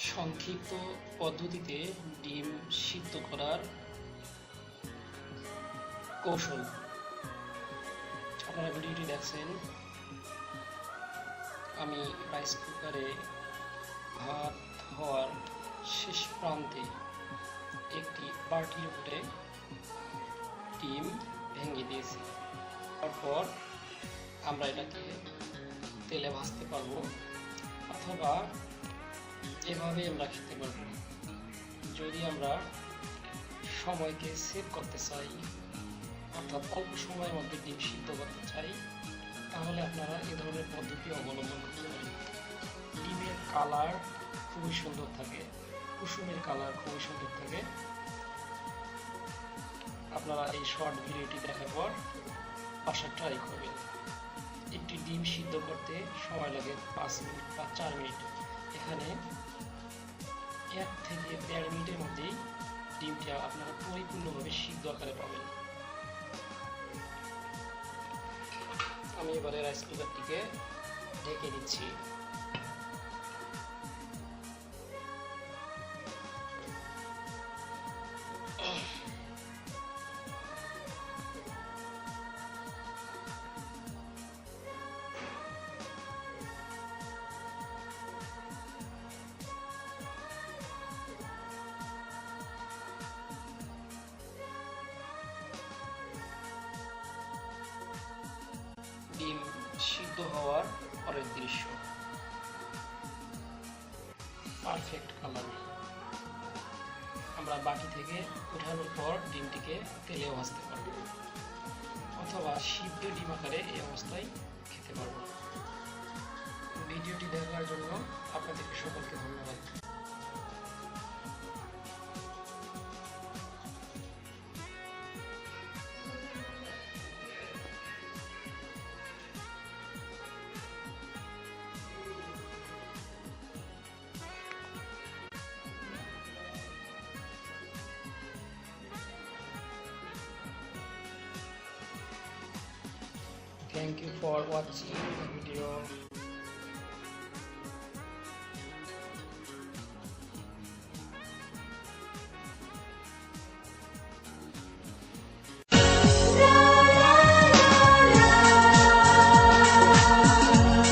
সংক্ষিপ্ত পদ্ধতিতে ডিম সিদ্ধ করার কৌশল। আপনারা ভিডিওটি দেখছেন। আমি রাইস কুকারে ভাত হওয়ার শেষ প্রান্তে একটি বাটির উপরে ডিম ভেঙে দিয়েছি। তারপর আমরা এটাকে তেলে ভাজতে পারবো, অথবা এভাবে আমরা খেতে পারবো। যদি আমরা সময়কে সেভ করতে চাই, অর্থাৎ অল্প সময়ের মধ্যে ডিম সিদ্ধ করতে চাই, তাহলে আপনারা এ ধরনের পদ্ধতি অবলম্বন করতে পারেন। ডিমের কালার খুবই সুন্দর থাকে, কুসুমের কালার খুবই সুন্দর থাকে। আপনারা এই শর্ট ভিডিওটি দেখার পর বাসায় ট্রাই করবেন। একটি ডিম সিদ্ধ করতে সময় লাগে 5 মিনিট বা 4 মিনিট। এখানে 1 থেকে 1.5 মিনিটের মধ্যেই ডিমটা আপনারা পরিপূর্ণভাবে সিদ্ধ আকারে পাবেন। আমি এবারে রাইস কুকারটিকে ঢেকে দিচ্ছি। ডিম সিদ্ধ হওয়ার পরের দৃশ্য, পারফেক্ট কালার। আমরা বাটি থেকে ওঠানোর পর ডিমটিকে তেলেও ভাজতে পারবো, অথবা সিদ্ধ ডিম আকারে এই অবস্থায় খেতে পারবো। ভিডিওটি দেখার জন্য আপনাদেরকে সকলকে ধন্যবাদ। Thank you for watching the video.